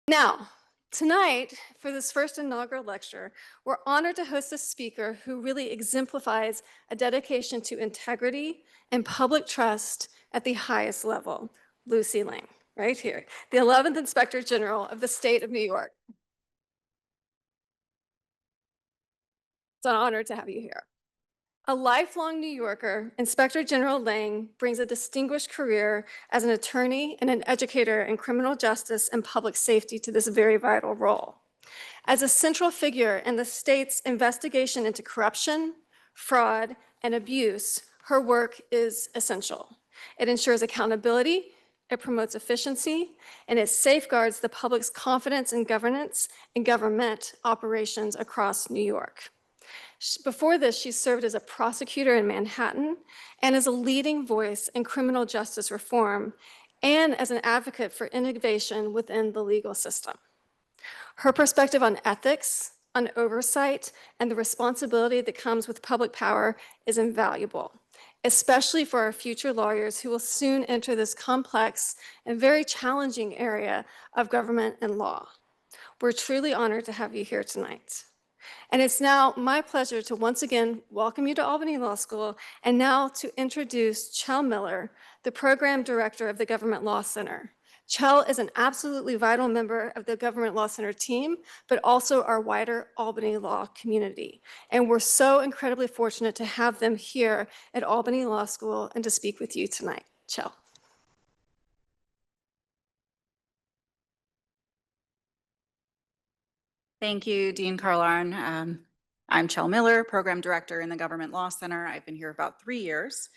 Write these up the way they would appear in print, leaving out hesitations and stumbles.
Now, tonight, for this first inaugural lecture, we're honored to host a speaker who really exemplifies a dedication to integrity and public trust at the highest level, Lucy Ling, right here, the 11th Inspector General of the state of New York. It's an honor to have you here. A lifelong New Yorker, Inspector General Lang brings a distinguished career as an attorney and an educator in criminal justice and public safety to this very vital role. As a central figure in the state's investigation into corruption, fraud, and abuse, her work is essential. It ensures accountability, it promotes efficiency, and it safeguards the public's confidence in governance and government operations across New York. Before this, she served as a prosecutor in Manhattan and as a leading voice in criminal justice reform and as an advocate for innovation within the legal system. Her perspective on ethics, on oversight, and the responsibility that comes with public power is invaluable, especially for our future lawyers who will soon enter this complex and very challenging area of government and law. We're truly honored to have you here tonight. And it's now my pleasure to once again welcome you to Albany Law School and now to introduce Chell Miller, the Program Director of the Government Law Center. Chell is an absolutely vital member of the Government Law Center team, but also our wider Albany Law community. And we're so incredibly fortunate to have them here at Albany Law School and to speak with you tonight. Chell. Thank you, Dean Carlarn. I'm Chell Miller, Program Director in the Government Law Center. I've been here about 3 years.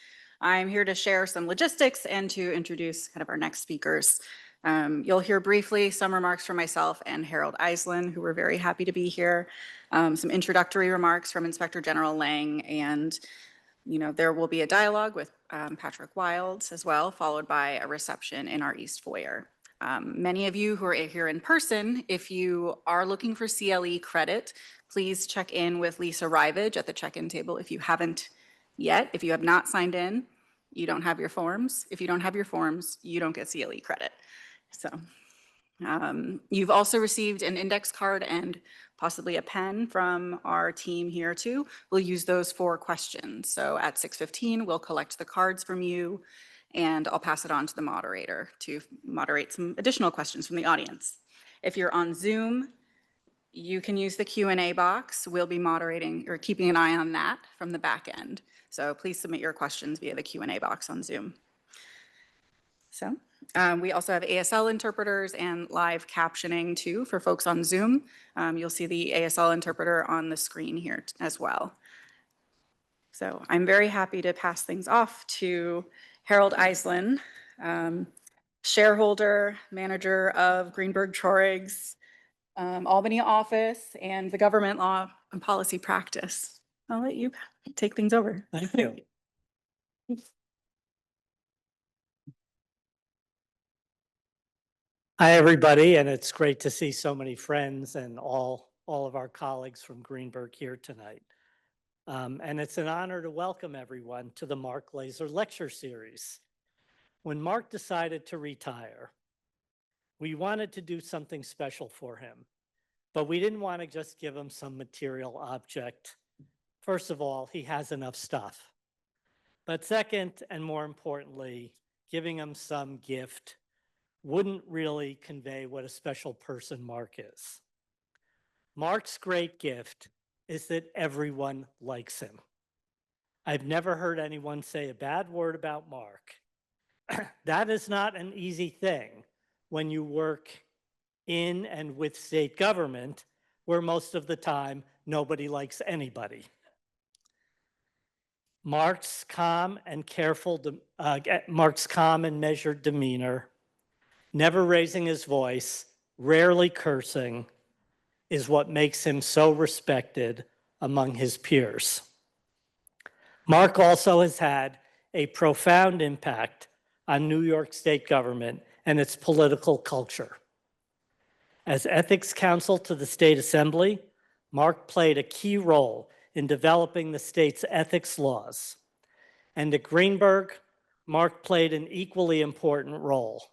I'm here to share some logistics and to introduce kind of our next speakers. You'll hear briefly some remarks from myself and Harold Eisland, who we're very happy to be here, some introductory remarks from Inspector General Lang, and there will be a dialogue with Patrick Wilds as well, followed by a reception in our East Foyer. Many of you who are here in person, if you are looking for CLE credit, please check in with Lisa Rivage at the check-in table if you haven't yet. If you have not signed in, you don't have your forms. If you don't have your forms, you don't get CLE credit. So you've also received an index card and possibly a pen from our team here too. We'll use those for questions. So at 6:15, we'll collect the cards from you, and I'll pass it on to the moderator to moderate some additional questions from the audience. If you're on Zoom, you can use the Q&A box. We'll be moderating or keeping an eye on that from the back end. So please submit your questions via the Q&A box on Zoom. So we also have ASL interpreters and live captioning too for folks on Zoom. You'll see the ASL interpreter on the screen here as well. So I'm very happy to pass things off to Harold Eisland, shareholder, manager of Greenberg Traurig's Albany office and the government law and policy practice. I'll let you take things over. Thank you. Hi, everybody, and it's great to see so many friends and all of our colleagues from Greenberg here tonight. And it's an honor to welcome everyone to the Mark Glaser Lecture Series. When Mark decided to retire, we wanted to do something special for him, but we didn't want to just give him some material object. First of all, he has enough stuff. But second, and more importantly, giving him some gift wouldn't really convey what a special person Mark is. Mark's great gift is that everyone likes him. I've never heard anyone say a bad word about Mark. That is not an easy thing when you work in and with state government, where most of the time nobody likes anybody. Mark's calm and measured demeanor, never raising his voice, rarely cursing, is what makes him so respected among his peers. Mark also has had a profound impact on New York State government and its political culture. As ethics counsel to the State Assembly, Mark played a key role in developing the state's ethics laws. And at Greenberg, Mark played an equally important role.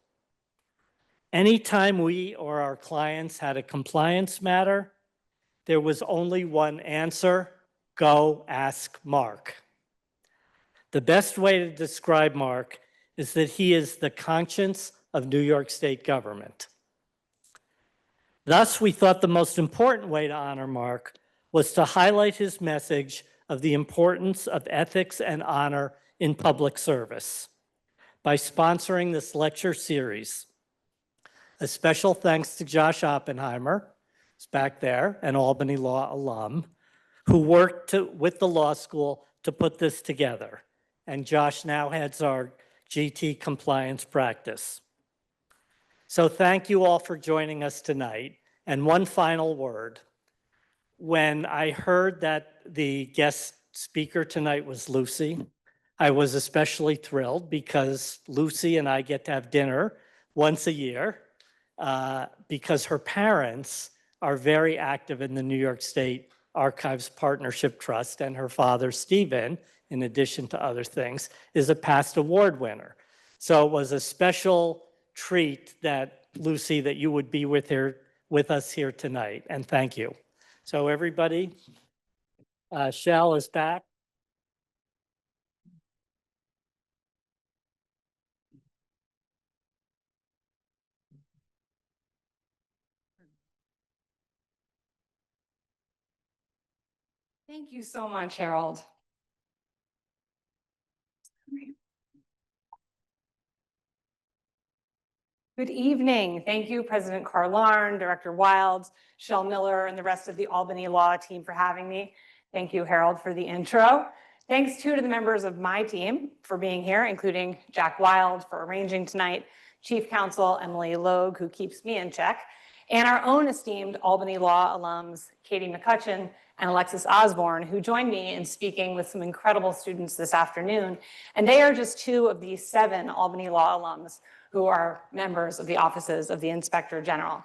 Anytime we or our clients had a compliance matter, there was only one answer: go ask Mark. The best way to describe Mark is that he is the conscience of New York State government. Thus, we thought the most important way to honor Mark was to highlight his message of the importance of ethics and honor in public service by sponsoring this lecture series. A special thanks to Josh Oppenheimer, who's back there, an Albany Law alum, who worked with the law school to put this together. And Josh now heads our GT compliance practice. So thank you all for joining us tonight. And one final word. When I heard that the guest speaker tonight was Lucy, I was especially thrilled because Lucy and I get to have dinner once a year because her parents are very active in the New York State Archives Partnership Trust, and her father, Stephen, in addition to other things, is a past award winner. So it was a special treat that, Lucy, that you would be with us here tonight, and thank you. So everybody, Shell is back. Thank you so much, Harold. Good evening. Thank you, President Carlarn, Director Wilds, Shell Miller, and the rest of the Albany Law team for having me. Thank you, Harold, for the intro. Thanks too to the members of my team for being here, including Jack Wild for arranging tonight, Chief Counsel Emily Logue, who keeps me in check, and our own esteemed Albany Law alums, Katie McCutcheon and Alexis Osborne, who joined me in speaking with some incredible students this afternoon. And they are just two of the 7 Albany Law alums who are members of the offices of the Inspector General.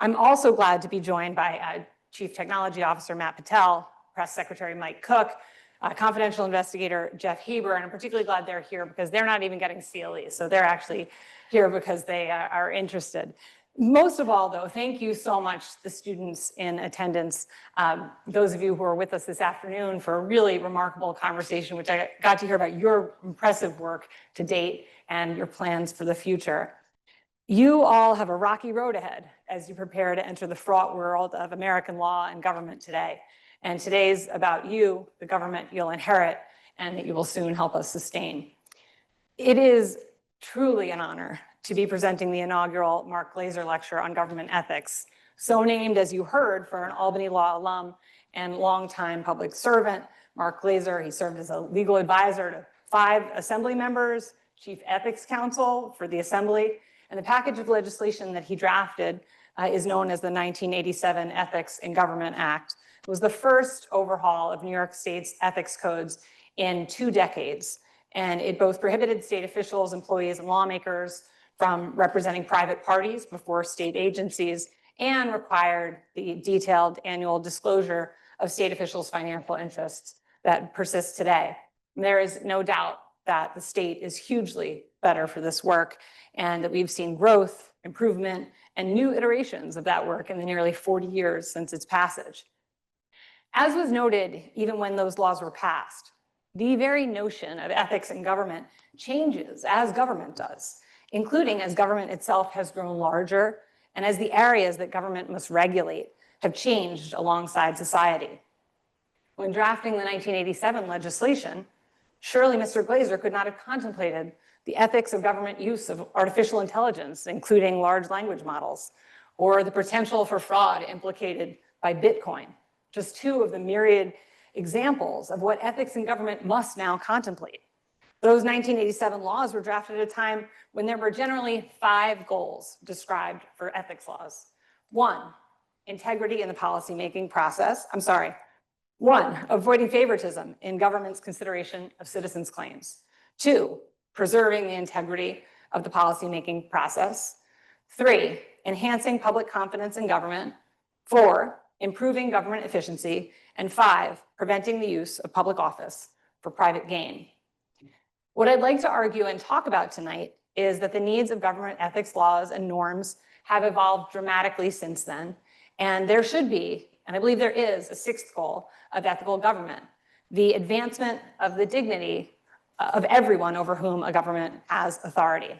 I'm also glad to be joined by Chief Technology Officer Matt Patel, Press Secretary Mike Cook, confidential investigator Jeff Heber, and I'm particularly glad they're here because they're not even getting CLE, so they're actually here because they are interested. Most of all, though, thank you so much, the students in attendance, those of you who are with us this afternoon, for a really remarkable conversation, which I got to hear about your impressive work to date and your plans for the future. You all have a rocky road ahead as you prepare to enter the fraught world of American law and government today. And today's about you, the government you'll inherit, and that you will soon help us sustain. It is truly an honor to be presenting the inaugural Mark Glaser Lecture on Government Ethics, so named, as you heard, for an Albany Law alum and longtime public servant. Mark Glaser, he served as a legal advisor to 5 Assembly members, Chief Ethics Counsel for the Assembly, and the package of legislation that he drafted is known as the 1987 Ethics in Government Act. It was the first overhaul of New York State's ethics codes in 2 decades, and it both prohibited state officials, employees, and lawmakers from representing private parties before state agencies, and required the detailed annual disclosure of state officials' financial interests that persists today. And there is no doubt that the state is hugely better for this work, and that we've seen growth, improvement, and new iterations of that work in the nearly 40 years since its passage. As was noted, even when those laws were passed, the very notion of ethics in government changes as government does, including as government itself has grown larger and as the areas that government must regulate have changed alongside society. When drafting the 1987 legislation, surely Mr. Glaser could not have contemplated the ethics of government use of artificial intelligence, including large language models, or the potential for fraud implicated by Bitcoin, just 2 of the myriad examples of what ethics in government must now contemplate. Those 1987 laws were drafted at a time when there were generally 5 goals described for ethics laws. 1, integrity in the policymaking process. 1, avoiding favoritism in government's consideration of citizens' claims. 2, preserving the integrity of the policymaking process. 3, enhancing public confidence in government. 4, improving government efficiency. And 5, preventing the use of public office for private gain. What I'd like to argue and talk about tonight is that the needs of government ethics laws and norms have evolved dramatically since then. And there should be, and I believe there is, a sixth goal of ethical government, the advancement of the dignity of everyone over whom a government has authority.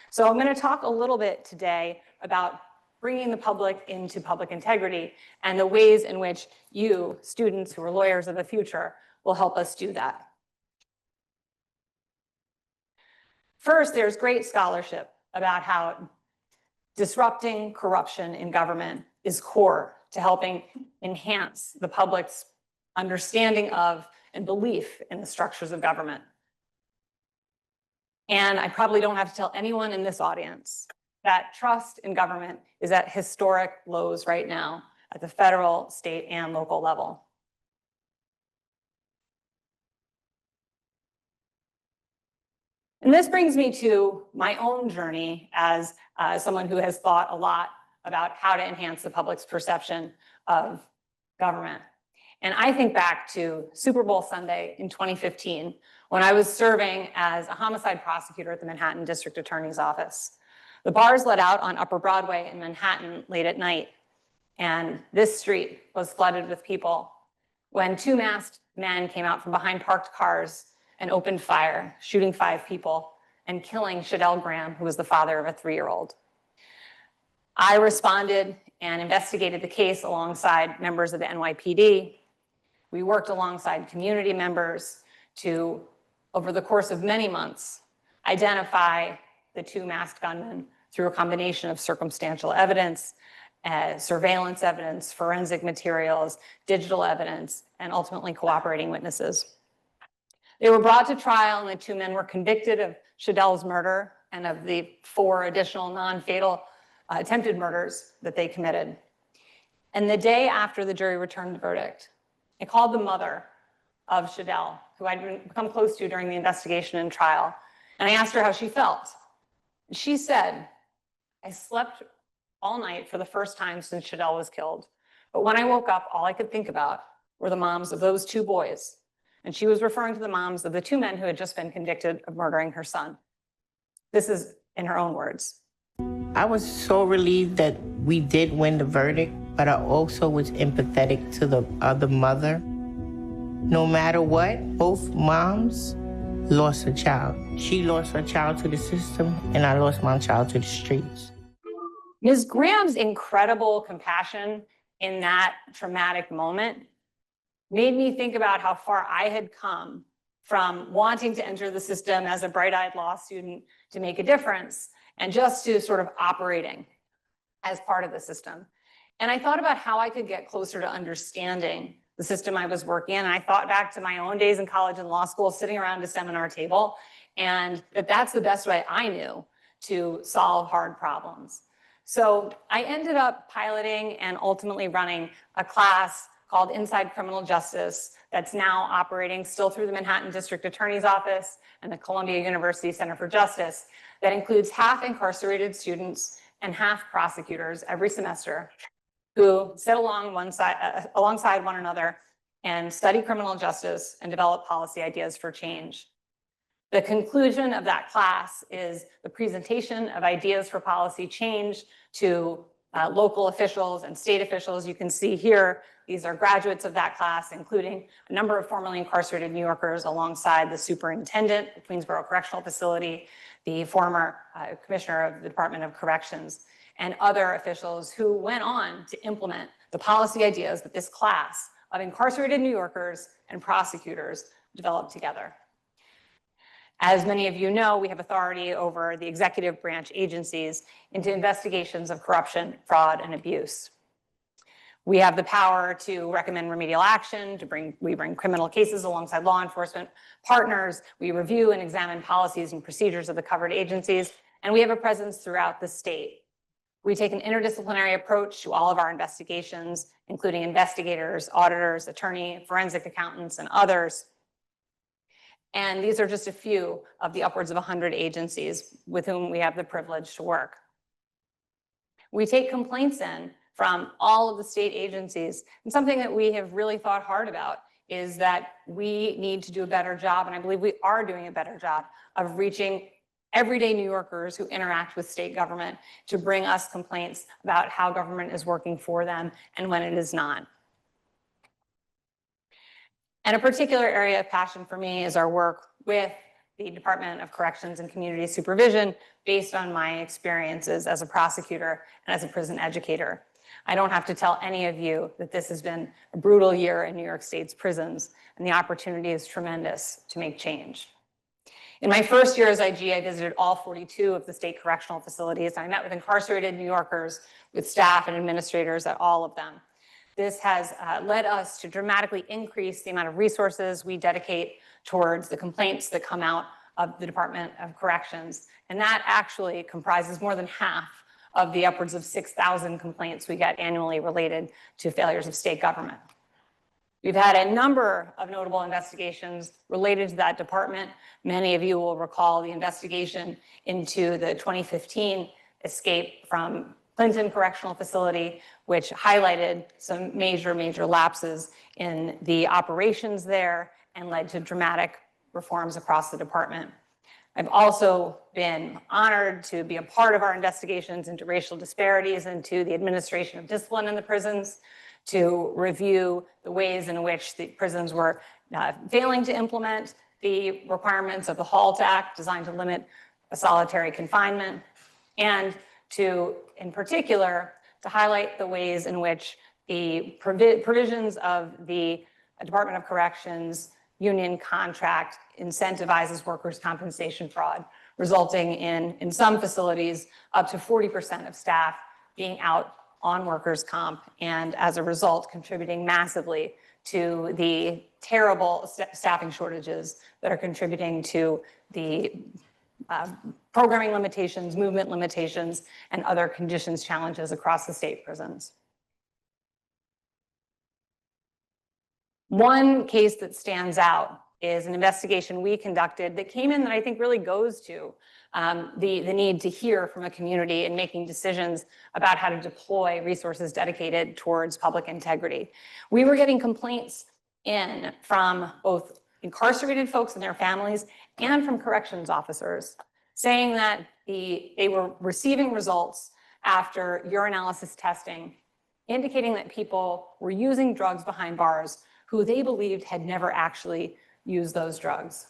So I'm going to talk a little bit today about bringing the public into public integrity and the ways in which you, students who are lawyers of the future, will help us do that. First, there's great scholarship about how disrupting corruption in government is core to helping enhance the public's understanding of and belief in the structures of government. And I probably don't have to tell anyone in this audience that trust in government is at historic lows right now at the federal, state, and local level. And this brings me to my own journey as someone who has thought a lot about how to enhance the public's perception of government. And I think back to Super Bowl Sunday in 2015, when I was serving as a homicide prosecutor at the Manhattan District Attorney's Office. The bars let out on Upper Broadway in Manhattan late at night, and this street was flooded with people when two masked men came out from behind parked cars and opened fire, shooting 5 people and killing Shadell Graham, who was the father of a 3-year-old. I responded and investigated the case alongside members of the NYPD. We worked alongside community members to, over the course of many months, identify the 2 masked gunmen through a combination of circumstantial evidence, surveillance evidence, forensic materials, digital evidence, and ultimately cooperating witnesses. They were brought to trial, and the 2 men were convicted of Shadell's murder and of the 4 additional non-fatal attempted murders that they committed. And the day after the jury returned the verdict, I called the mother of Shadell, who I'd become close to during the investigation and trial, and I asked her how she felt. And she said, "I slept all night for the first time since Shadell was killed. But when I woke up, all I could think about were the moms of those 2 boys." And she was referring to the moms of the 2 men who had just been convicted of murdering her son. This is in her own words. I was so relieved that we did win the verdict, but I also was empathetic to the other mother. No matter what, both moms lost a child. She lost her child to the system, and I lost my child to the streets. Ms. Graham's incredible compassion in that traumatic moment made me think about how far I had come from wanting to enter the system as a bright-eyed law student to make a difference and just to sort of operating as part of the system. And I thought about how I could get closer to understanding the system I was working in. And I thought back to my own days in college and law school, sitting around a seminar table, and that's the best way I knew to solve hard problems. So I ended up piloting and ultimately running a class called Inside Criminal Justice that's now operating still through the Manhattan District Attorney's Office and the Columbia University Center for Justice, that includes half incarcerated students and half prosecutors every semester who sit alongside one another and study criminal justice and develop policy ideas for change. The conclusion of that class is the presentation of ideas for policy change to local officials and state officials. You can see here, these are graduates of that class, including a number of formerly incarcerated New Yorkers alongside the superintendent of Queensborough Correctional Facility, the former commissioner of the Department of Corrections, and other officials who went on to implement the policy ideas that this class of incarcerated New Yorkers and prosecutors developed together. As many of you know, we have authority over the executive branch agencies into investigations of corruption, fraud, and abuse. We have the power to recommend remedial action, we bring criminal cases alongside law enforcement partners, we review and examine policies and procedures of the covered agencies, and we have a presence throughout the state. We take an interdisciplinary approach to all of our investigations, including investigators, auditors, attorney, forensic accountants, and others. And these are just a few of the upwards of 100 agencies with whom we have the privilege to work. We take complaints in from all of the state agencies. And something that we have really thought hard about is that we need to do a better job, and I believe we are doing a better job of reaching everyday New Yorkers who interact with state government to bring us complaints about how government is working for them and when it is not. And a particular area of passion for me is our work with the Department of Corrections and Community Supervision based on my experiences as a prosecutor and as a prison educator. I don't have to tell any of you that this has been a brutal year in New York State's prisons, and the opportunity is tremendous to make change. In my first year as IG, I visited all 42 of the state correctional facilities. I met with incarcerated New Yorkers, with staff and administrators at all of them. This has led us to dramatically increase the amount of resources we dedicate towards the complaints that come out of the Department of Corrections. And that actually comprises more than half of the upwards of 6,000 complaints we get annually related to failures of state government. We've had a number of notable investigations related to that department. Many of you will recall the investigation into the 2015 escape from Clinton Correctional Facility, which highlighted some major lapses in the operations there and led to dramatic reforms across the department. I've also been honored to be a part of our investigations into racial disparities and to the administration of discipline in the prisons, to review the ways in which the prisons were failing to implement the requirements of the HALT Act designed to limit solitary confinement, and to, in particular, to highlight the ways in which the provisions of the Department of Corrections union contract incentivizes workers' compensation fraud, resulting in some facilities, up to 40% of staff being out on workers' comp, and as a result, contributing massively to the terrible staffing shortages that are contributing to the programming limitations, movement limitations, and other conditions challenges across the state prisons. One case that stands out is an investigation we conducted that came in that I think really goes to the need to hear from a community in making decisions about how to deploy resources dedicated towards public integrity. We were getting complaints in from both incarcerated folks and their families and from corrections officers saying that they were receiving results after urinalysis testing indicating that people were using drugs behind bars who they believed had never actually used those drugs.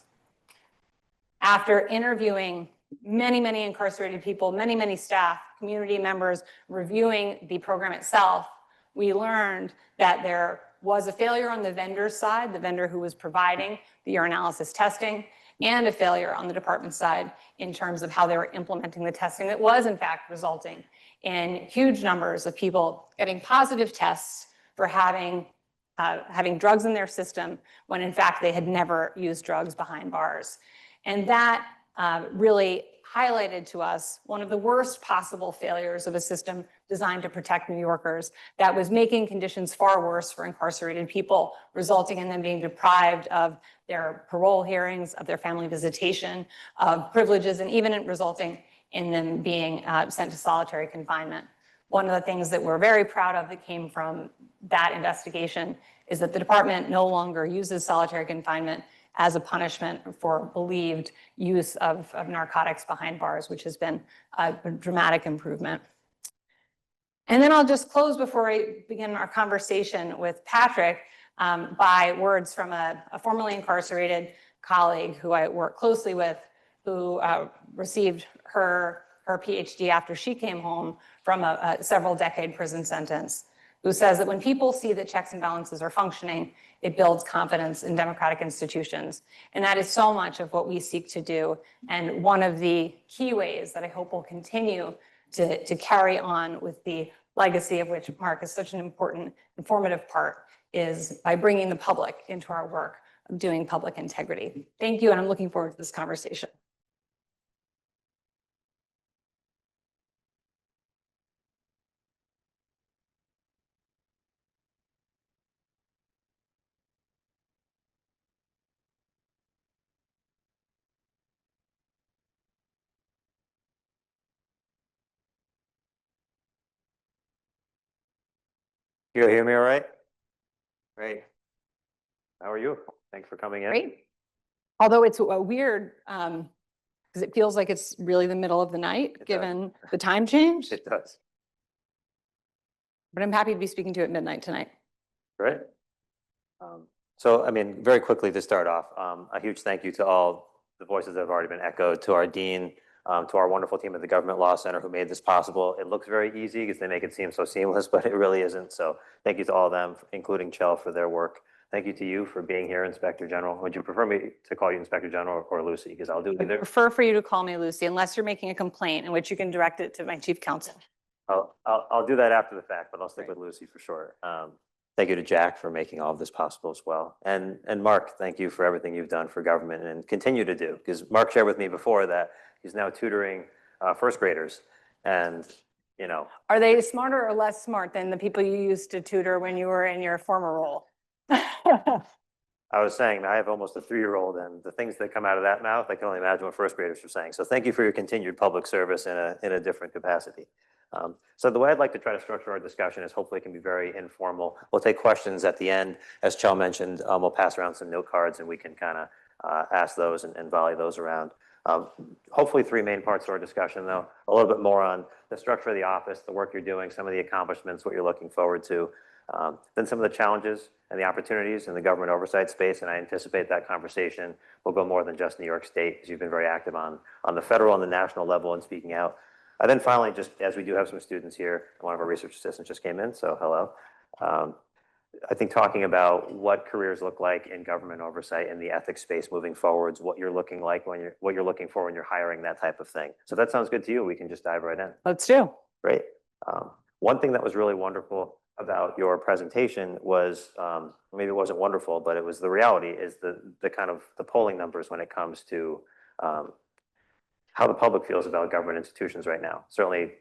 After interviewing many incarcerated people, many staff, community members, reviewing the program itself, we learned that there was a failure on the vendor's side, the vendor who was providing the urinalysis testing, and a failure on the department side in terms of how they were implementing the testing that was in fact resulting in huge numbers of people getting positive tests for having drugs in their system when in fact they had never used drugs behind bars. And that really highlighted to us one of the worst possible failures of a system designed to protect New Yorkers that was making conditions far worse for incarcerated people, resulting in them being deprived of their parole hearings, of their family visitation, of privileges, and even resulting in them being sent to solitary confinement. One of the things that we're very proud of that came from that investigation is that the department no longer uses solitary confinement as a punishment for believed use of narcotics behind bars, which has been a dramatic improvement. And then I'll just close before I begin our conversation with Patrick by words from a formerly incarcerated colleague who I work closely with, who received her PhD after she came home from a several decade prison sentence, who says that when people see that checks and balances are functioning, it builds confidence in democratic institutions. And that is so much of what we seek to do. And one of the key ways that I hope will continue to carry on with the legacy of which Mark is such an important, informative part is by bringing the public into our work of doing public integrity. Thank you, and I'm looking forward to this conversation. You hear me all right? Great. How are you? Thanks for coming in. Great. Although it's a weird because it feels like it's really the middle of the night, does. given the time change. It does. But I'm happy to be speaking to you at midnight tonight. Great. So, I mean, very quickly to start off, a huge thank you to all the voices that have already been echoed, to our dean, to our wonderful team at the Government Law Center who made this possible. It looks very easy because they make it seem so seamless, but it really isn't. So thank you to all of them, including Chell, for their work. Thank you to you for being here, Inspector General. Would you prefer me to call you Inspector General or Lucy? Because I'll do I either. prefer for you to call me Lucy, unless you're making a complaint, in which you can direct it to my chief counsel. I'll do that after the fact, but I'll stick with Lucy for sure. Thank you to Jack for making all of this possible as well. And Mark, thank you for everything you've done for government and continue to do. Because Mark shared with me before that he's now tutoring first graders. And, you know. Are they smarter or less smart than the people you used to tutor when you were in your former role? I was saying, I have almost a 3-year-old, and the things that come out of that mouth, I can only imagine what first graders are saying. So thank you for your continued public service in a different capacity. So the way I'd like to try to structure our discussion is hopefully it can be very informal. We'll take questions at the end. As Chell mentioned, we'll pass around some note cards and we can kind of ask those and volley those around. Hopefully 3 main parts to our discussion, though. A little bit more on the structure of the office, the work you're doing, some of the accomplishments, what you're looking forward to. Then some of the challenges and the opportunities in the government oversight space, and I anticipate that conversation will go more than just New York State, because you've been very active on the federal and the national level and speaking out. And then finally, just as we do have some students here, one of our research assistants just came in, so hello. I think talking about what careers look like in government oversight and the ethics space moving forwards, what you're looking like what you're looking for when you're hiring, that type of thing. So if that sounds good to you, we can just dive right in. Let's do. Great. One thing that was really wonderful about your presentation was, maybe it wasn't wonderful, but it was the reality, is the kind of the polling numbers when it comes to how the public feels about government institutions right now. Certainly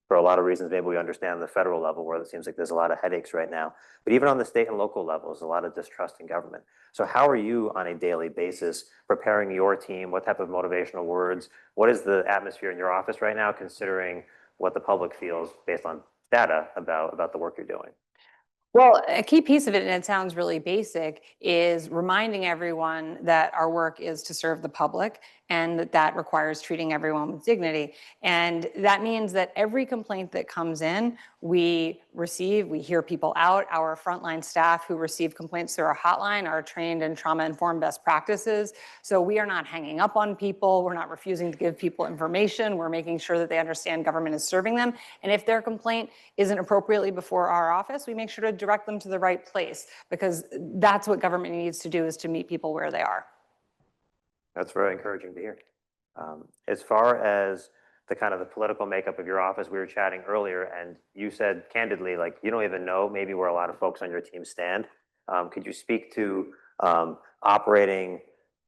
for a lot of reasons, maybe we understand the federal level where it seems like there's a lot of headaches right now, but even on the state and local levels, a lot of distrust in government. So how are you on a daily basis preparing your team? What type of motivational words? What is the atmosphere in your office right now, considering what the public feels based on data about the work you're doing? Well, a key piece of it, and it sounds really basic, is reminding everyone that our work is to serve the public and that requires treating everyone with dignity. And that means that every complaint that comes in, we hear people out. Our frontline staff who receive complaints through our hotline are trained in trauma-informed best practices. So we are not hanging up on people. We're not refusing to give people information. We're making sure that they understand government is serving them. And if their complaint isn't appropriately before our office, we make sure to direct them to the right place, because that's what government needs to do, is to meet people where they are. That's very encouraging to hear. As far as the kind of the political makeup of your office, we were chatting earlier, and you said candidly, like, you don't even know maybe where a lot of folks on your team stand. Could you speak to operating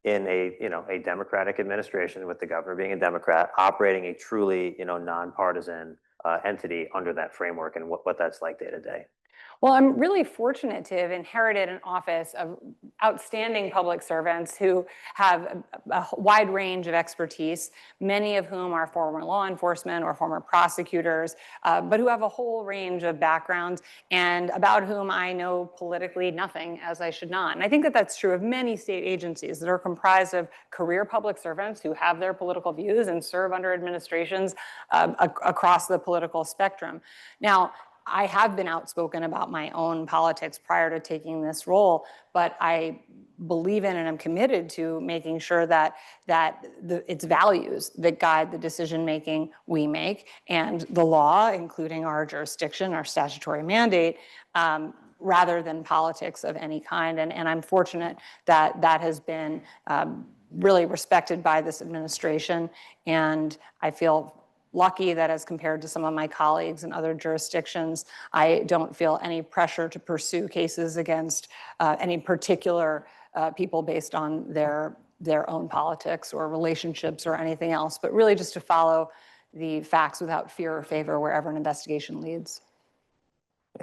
in a Democratic administration, with the governor being a Democrat, operating a truly nonpartisan entity under that framework, and what that's like day to day? Well, I'm really fortunate to have inherited an office of outstanding public servants who have a wide range of expertise, many of whom are former law enforcement or former prosecutors, but who have a whole range of backgrounds and about whom I know politically nothing, as I should not. And I think that that's true of many state agencies that are comprised of career public servants who have their political views and serve under administrations across the political spectrum. Now, I have been outspoken about my own politics prior to taking this role, but I believe in and I'm committed to making sure that it's values that guide the decision-making we make, and the law, including our jurisdiction, our statutory mandate, rather than politics of any kind. And I'm fortunate that that has been really respected by this administration, and I feel lucky that, as compared to some of my colleagues in other jurisdictions, I don't feel any pressure to pursue cases against any particular people based on their own politics or relationships or anything else, but really just to follow the facts without fear or favor wherever an investigation leads.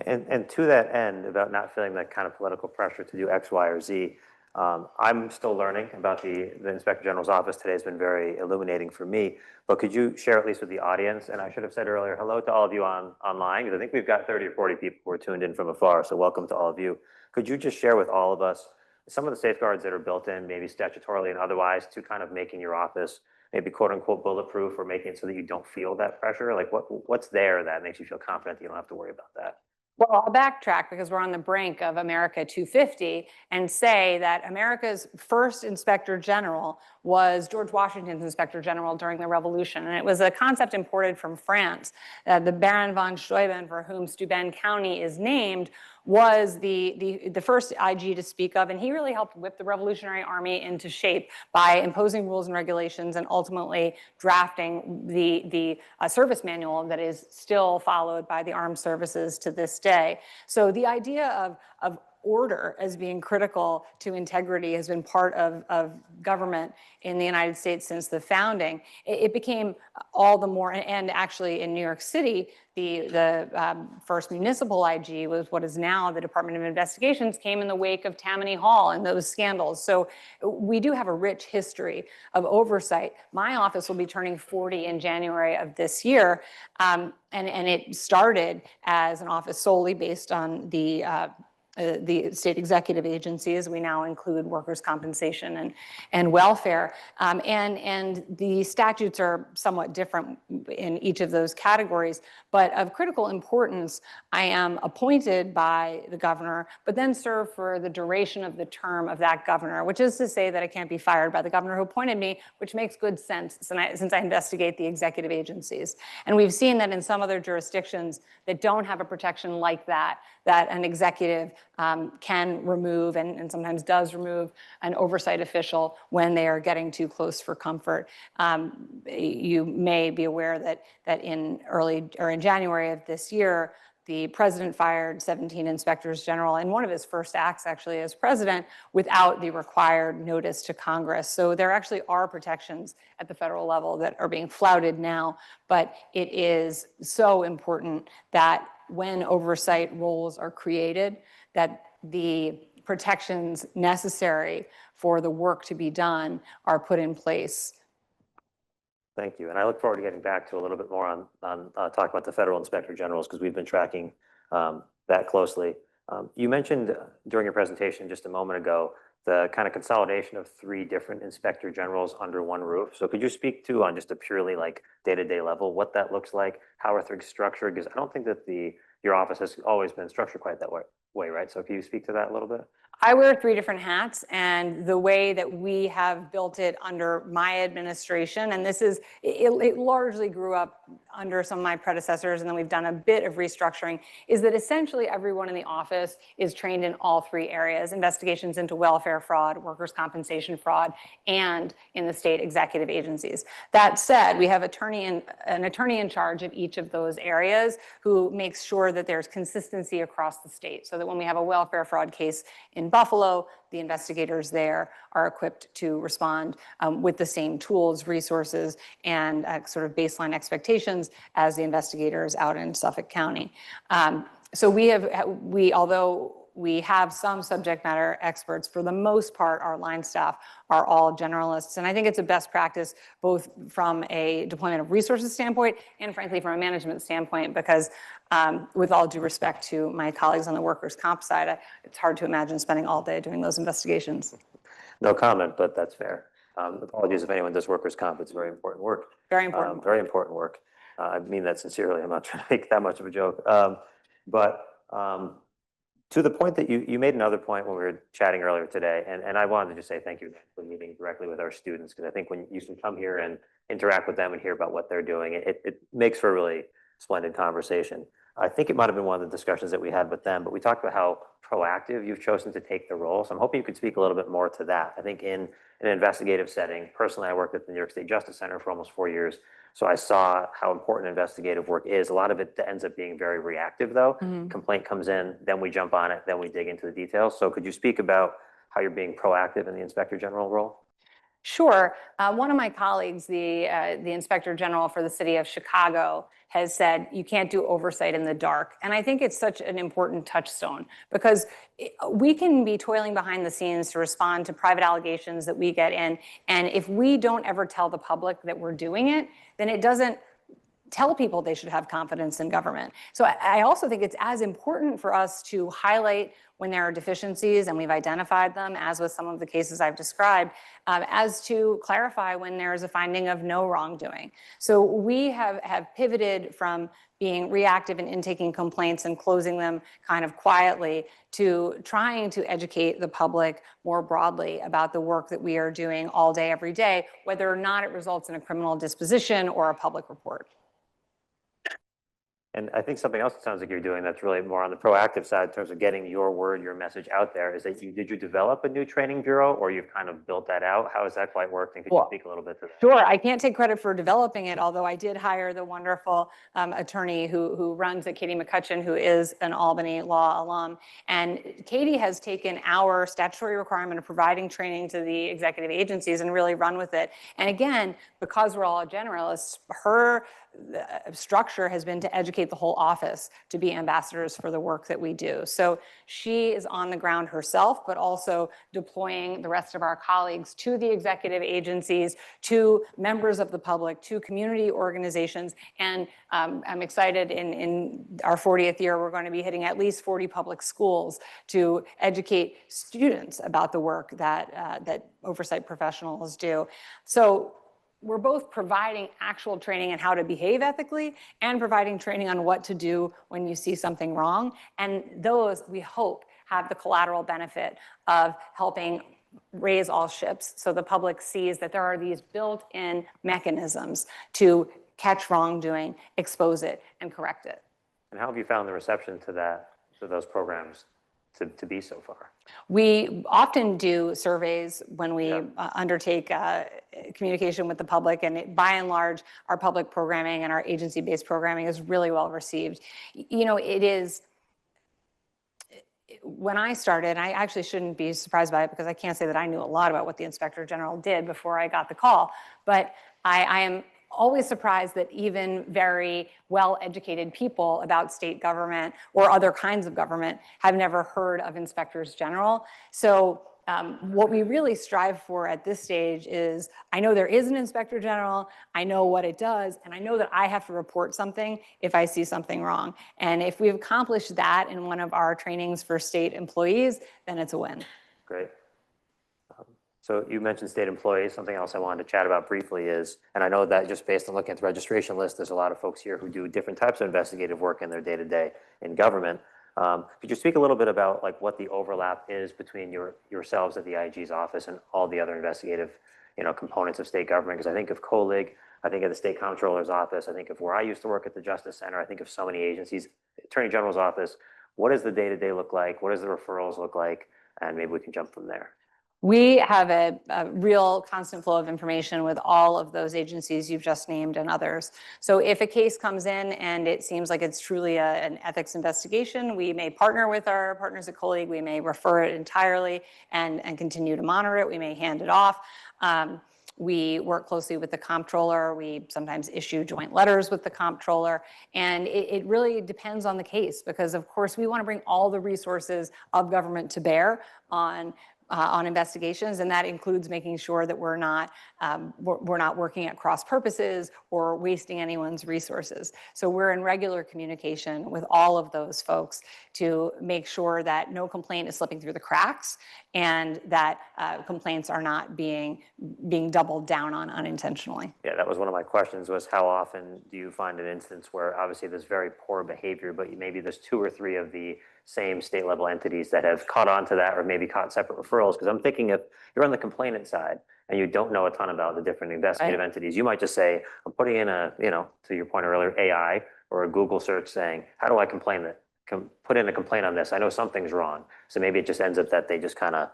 And to that end, about not feeling that kind of political pressure to do X, Y, or Z, I'm still learning about the Inspector General's office. Today has been very illuminating for me, but could you share at least with the audience, and I should have said earlier, hello to all of you online, because I think we've got 30 or 40 people who are tuned in from afar, so welcome to all of you. Could you just share with all of us some of the safeguards that are built in, maybe statutorily and otherwise, to kind of making your office maybe quote unquote bulletproof or making it so that you don't feel that pressure? Like what's there that makes you feel confident that you don't have to worry about that? Well, I'll backtrack because we're on the brink of America 250 and say that America's first inspector general was George Washington's inspector general during the Revolution. And it was a concept imported from France. The Baron von Steuben, for whom Steuben County is named, was the first IG to speak of, and he really helped whip the Revolutionary Army into shape by imposing rules and regulations and ultimately drafting the service manual that is still followed by the armed services to this day. So the idea of order as being critical to integrity has been part of government in the United States since the founding. It became all the more, and actually in New York City, the first municipal IG was what is now the Department of Investigations, came in the wake of Tammany Hall and those scandals. So we do have a rich history of oversight. My office will be turning 40 in January of this year, and it started as an office solely based on the state executive agencies. We now include workers' compensation and welfare. And the statutes are somewhat different in each of those categories. But of critical importance, I am appointed by the governor, but then serve for the duration of the term of that governor, which is to say that I can't be fired by the governor who appointed me, which makes good sense since I investigate the executive agencies. And we've seen that in some other jurisdictions that don't have a protection like that an executive can remove and sometimes does remove an oversight official when they are getting too close for comfort. You may be aware that in January of this year, the president fired 17 inspectors general in one of his first acts actually as president without the required notice to Congress. So there actually are protections at the federal level that are being flouted now, but it is so important that when oversight roles are created, that the protections necessary for the work to be done are put in place. Thank you. And I look forward to getting back to a little bit more on talking about the federal inspector generals because we've been tracking that closely. You mentioned during your presentation just a moment ago the kind of consolidation of 3 different inspector generals under one roof. So could you speak to on just a purely like day-to-day level what that looks like, how are things structured? Because I don't think that your office has always been structured quite that way, right? So can you speak to that a little bit? I wear 3 different hats, and the way that we have built it under my administration, and this is, it largely grew up under some of my predecessors, and then we've done a bit of restructuring, is that essentially everyone in the office is trained in all 3 areas: investigations into welfare fraud, workers' compensation fraud, and in the state executive agencies. That said, we have an attorney in charge of each of those areas who makes sure that there's consistency across the state, so that when we have a welfare fraud case in Buffalo, the investigators there are equipped to respond with the same tools, resources, and sort of baseline expectations as the investigators out in Suffolk County. So although we have some subject matter experts, for the most part, our line staff are all generalists. And I think it's a best practice, both from a deployment of resources standpoint and frankly, from a management standpoint, because with all due respect to my colleagues on the workers' comp side, it's hard to imagine spending all day doing those investigations. No comment, but that's fair. Apologies if anyone does workers' comp. It's very important work. Very important. Very important work. I mean that sincerely. I'm not trying to make that much of a joke. To the point that you made another point when we were chatting earlier today, and I wanted to just say thank you for meeting directly with our students, because I think when you can come here and interact with them and hear about what they're doing, it makes for a really splendid conversation. I think it might have been one of the discussions that we had with them, but we talked about how proactive you've chosen to take the role. So I'm hoping you could speak a little bit more to that. I think in an investigative setting, personally, I worked at the New York State Justice Center for almost 4 years. So I saw how important investigative work is. A lot of it ends up being very reactive though. Mm-hmm. Complaint comes in, then we jump on it, then we dig into the details. So could you speak about how you're being proactive in the Inspector General role? Sure. One of my colleagues, the Inspector General for the city of Chicago, has said you can't do oversight in the dark. And I think it's such an important touchstone because we can be toiling behind the scenes to respond to private allegations that we get in. And if we don't ever tell the public that we're doing it, then it doesn't tell people they should have confidence in government. So I also think it's as important for us to highlight when there are deficiencies, and we've identified them, as with some of the cases I've described, as to clarify when there is a finding of no wrongdoing. So we have pivoted from being reactive and intaking complaints and closing them kind of quietly to trying to educate the public more broadly about the work that we are doing all day, every day, whether or not it results in a criminal disposition or a public report. And I think something else it sounds like you're doing that's really more on the proactive side in terms of getting your word, your message out there is that did you develop a new training bureau or you've kind of built that out? How is that quite working? Could you speak a little bit to that? Sure, I can't take credit for developing it, although I did hire the wonderful attorney who runs it, Katie McCutcheon, who is an Albany Law alum. And Katie has taken our statutory requirement of providing training to the executive agencies and really run with it. And again, because we're all generalists, her structure has been to educate the whole office to be ambassadors for the work that we do. So she is on the ground herself, but also deploying the rest of our colleagues to the executive agencies, to members of the public, to community organizations. And I'm excited in our 40th year, we're going to be hitting at least 40 public schools to educate students about the work that oversight professionals do. So we're both providing actual training on how to behave ethically and providing training on what to do when you see something wrong. And those, we hope, have the collateral benefit of helping raise all ships so the public sees that there are these built-in mechanisms to catch wrongdoing, expose it, and correct it. And how have you found the reception to that, to those programs to be so far? We often do surveys when we undertake communication with the public, and by and large, our public programming and our agency-based programming is really well received. You know, it is, when I started, I actually shouldn't be surprised by it because I can't say that I knew a lot about what the Inspector General did before I got the call, but I am always surprised that even very well-educated people about state government or other kinds of government have never heard of inspectors general. So what we really strive for at this stage is, I know there is an inspector general, I know what it does, and I know that I have to report something if I see something wrong. And if we've accomplished that in one of our trainings for state employees, then it's a win. Great. So you mentioned state employees. Something else I wanted to chat about briefly is, and I know that just based on looking at the registration list, there's a lot of folks here who do different types of investigative work in their day-to-day in government. Could you speak a little bit about like what the overlap is between yourselves at the IG's office and all the other investigative, components of state government? Because I think of COLIG, I think of the state comptroller's office, I think of where I used to work at the Justice Center, I think of so many agencies, Attorney General's office. What does the day-to-day look like? What does the referrals look like? And maybe we can jump from there. We have a real constant flow of information with all of those agencies you've just named and others. So if a case comes in and it seems like it's truly an ethics investigation, we may partner with our partners at COLIG, we may refer it entirely and continue to monitor it, we may hand it off. We work closely with the comptroller. We sometimes issue joint letters with the comptroller. And it really depends on the case because, of course, we want to bring all the resources of government to bear on investigations, and that includes making sure that we're not working at cross purposes or wasting anyone's resources. So we're in regular communication with all of those folks to make sure that no complaint is slipping through the cracks and that complaints are not being doubled down on unintentionally. Yeah, that was one of my questions, was how often do you find an instance where obviously there's very poor behavior, but maybe there's 2 or 3 of the same state level entities that have caught on to that or maybe caught separate referrals? Because I'm thinking if you're on the complainant side and you don't know a ton about the different investigative entities, you might just say, I'm putting in a, to your point earlier, AI or a Google search saying, how do I put in a complaint on this? I know something's wrong. So maybe it just ends up that they just kind of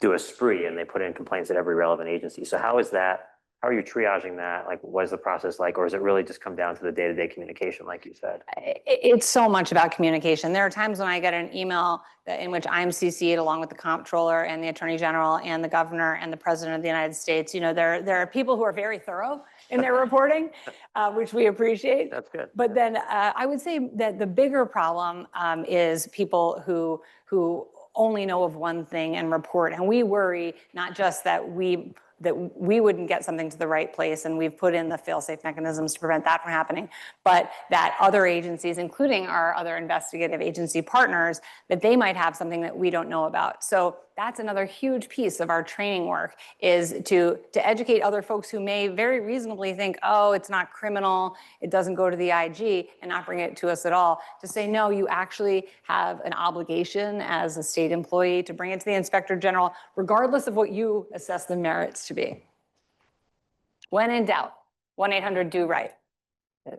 do a spree and they put in complaints at every relevant agency. So how is that? How are you triaging that? Like, what is the process like? Or does it really just come down to the day-to-day communication, like you said? It's so much about communication. There are times when I get an email in which I'm CC'd along with the comptroller and the attorney general and the governor and the president of the United States. There are people who are very thorough in their reporting, which we appreciate. That's good. But then I would say that the bigger problem is people who only know of one thing and report. And we worry not just that we that we wouldn't get something to the right place, and we've put in the fail-safe mechanisms to prevent that from happening, but that other agencies, including our other investigative agency partners, that they might have something that we don't know about. So that's another huge piece of our training work, is to educate other folks who may very reasonably think, oh, it's not criminal, it doesn't go to the IG, and not bring it to us at all, to say, no, you actually have an obligation as a state employee to bring it to the Inspector General, regardless of what you assess the merits to be. When in doubt, 1-800-DO-RIGHT.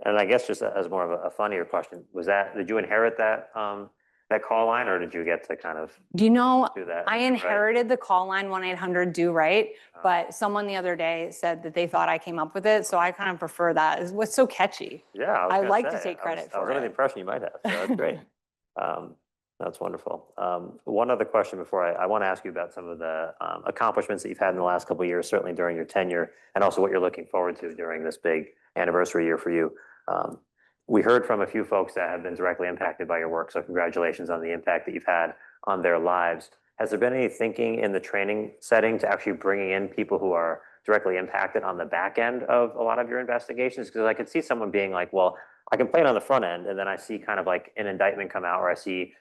And I guess just as more of a funnier question, did you inherit that, that call line, or did you get to kind of Do you know, do that? I inherited the call line 1-800-DO-RIGHT, Oh. but someone the other day said that they thought I came up with it, so I kind of prefer that. It's what's so catchy. Yeah, I was like gonna to say, take credit I was for under the it. impression you might have, so that's great. That's wonderful. One other question before I want to ask you about some of the accomplishments that you've had in the last couple of years, certainly during your tenure, and also what you're looking forward to during this big anniversary year for you. We heard from a few folks that have been directly impacted by your work, so congratulations on the impact that you've had on their lives. Has there been any thinking in the training setting to actually bringing in people who are directly impacted on the back end of a lot of your investigations? Because I could see someone being like, well, I complain on the front end, and then I see kind of like an indictment come out, or I see,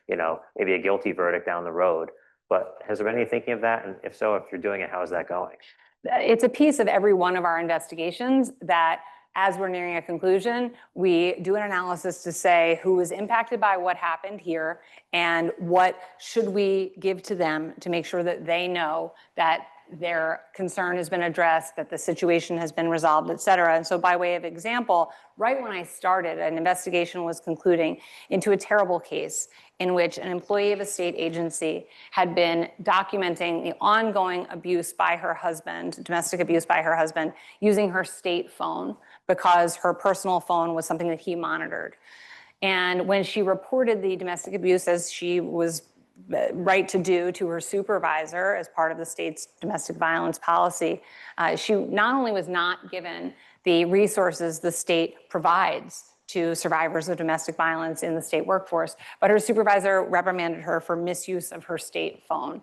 maybe a guilty verdict down the road. But has there been any thinking of that? And if so, if you're doing it, how is that going? It's a piece of every one of our investigations that, as we're nearing a conclusion, we do an analysis to say who was impacted by what happened here and what should we give to them to make sure that they know that their concern has been addressed, that the situation has been resolved, et cetera. And so by way of example, right when I started, an investigation was concluding into a terrible case in which an employee of a state agency had been documenting the ongoing abuse by her husband, domestic abuse by her husband, using her state phone because her personal phone was something that he monitored. And when she reported the domestic abuse, as she was right to do, to her supervisor as part of the state's domestic violence policy, she not only was not given the resources the state provides to survivors of domestic violence in the state workforce, but her supervisor reprimanded her for misuse of her state phone.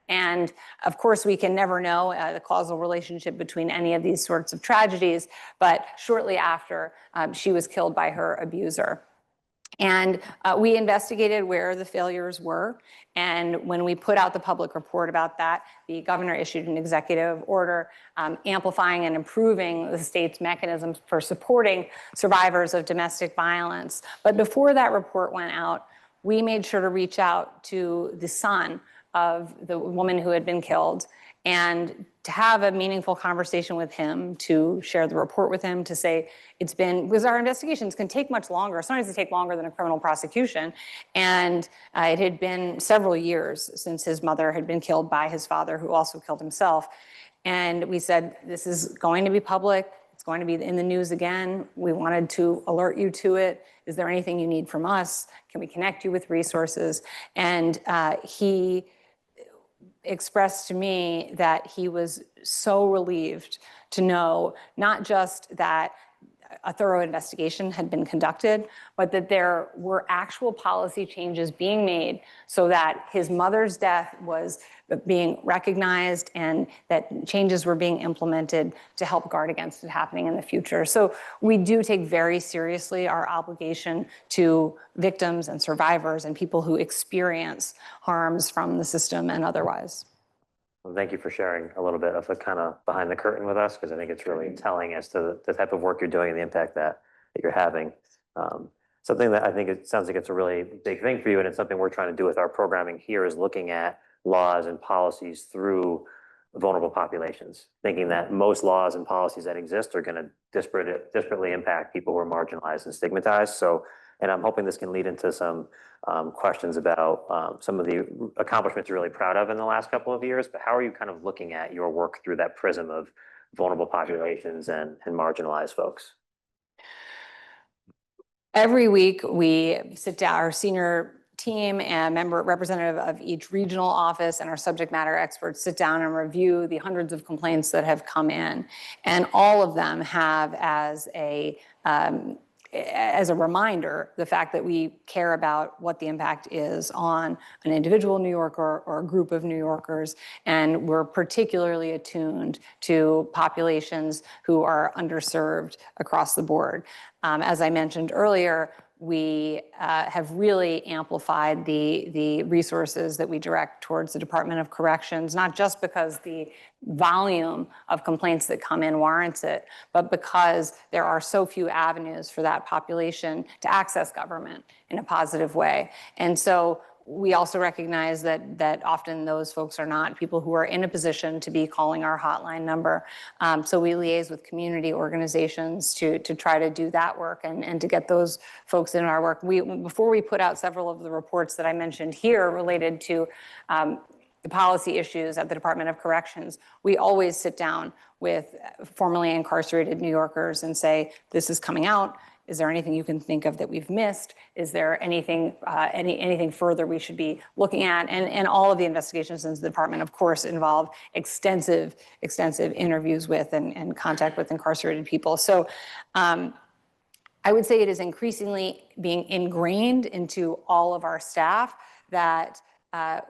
And of course, we can never know the causal relationship between any of these sorts of tragedies, but shortly after, she was killed by her abuser. And we investigated where the failures were. And when we put out the public report about that, the governor issued an executive order amplifying and improving the state's mechanisms for supporting survivors of domestic violence. But before that report went out, we made sure to reach out to the son of the woman who had been killed and to have a meaningful conversation with him, to share the report with him, to say because our investigations can take much longer. Sometimes they take longer than a criminal prosecution. And it had been several years since his mother had been killed by his father, who also killed himself. And we said, this is going to be public. It's going to be in the news again. We wanted to alert you to it. Is there anything you need from us? Can we connect you with resources? And he expressed to me that he was so relieved to know not just that a thorough investigation had been conducted, but that there were actual policy changes being made so that his mother's death was being recognized and that changes were being implemented to help guard against it happening in the future. So we do take very seriously our obligation to victims and survivors and people who experience harms from the system and otherwise. Well, thank you for sharing a little bit of the kind of behind the curtain with us, because I think it's really telling as to the type of work you're doing and the impact that you're having. Something that I think it sounds like it's a really big thing for you, and it's something we're trying to do with our programming here, is looking at laws and policies through vulnerable populations, thinking that most laws and policies that exist are going to disparately impact people who are marginalized and stigmatized. So, and I'm hoping this can lead into some questions about some of the accomplishments you're really proud of in the last couple of years, but how are you kind of looking at your work through that prism of vulnerable populations and marginalized folks? Every week we sit down, our senior team and representative of each regional office and our subject matter experts sit down and review the hundreds of complaints that have come in. And all of them have as a as a reminder, the fact that we care about what the impact is on an individual New Yorker or a group of New Yorkers, and we're particularly attuned to populations who are underserved across the board. As I mentioned earlier, we have really amplified the resources that we direct towards the Department of Corrections, not just because the volume of complaints that come in warrants it, but because there are so few avenues for that population to access government in a positive way. And so we also recognize that often those folks are not people who are in a position to be calling our hotline number. So we liaise with community organizations to try to do that work and to get those folks in our work. Before we put out several of the reports that I mentioned here related to the policy issues at the Department of Corrections, we always sit down with formerly incarcerated New Yorkers and say, this is coming out. Is there anything you can think of that we've missed? Is there anything anything further we should be looking at? And all of the investigations in the department, of course, involve extensive interviews with and contact with incarcerated people. So I would say it is increasingly being ingrained into all of our staff that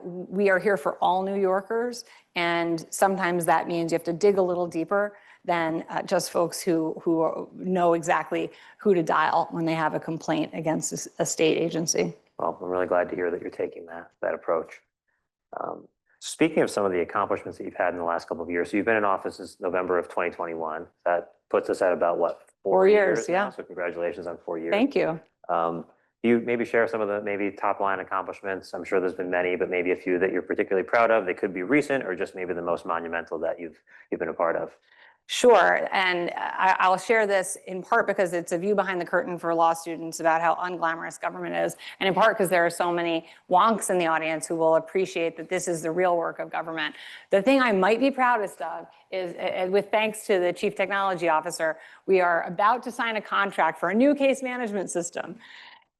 we are here for all New Yorkers. And sometimes that means you have to dig a little deeper than just folks who know exactly who to dial when they have a complaint against a state agency. Well, I'm really glad to hear that you're taking that approach. Speaking of some of the accomplishments that you've had in the last couple of years, so you've been in office since November of 2021. That puts us at about what, 4 years, now? yeah. So congratulations on 4 years. Thank you. You maybe share some of the maybe top line accomplishments. I'm sure there's been many, but maybe a few that you're particularly proud of. They could be recent or just maybe the most monumental that you've been a part of. Sure, and I'll share this in part because it's a view behind the curtain for law students about how unglamorous government is, and in part because there are so many wonks in the audience who will appreciate that this is the real work of government. The thing I might be proudest of is, with thanks to the Chief Technology Officer, we are about to sign a contract for a new case management system.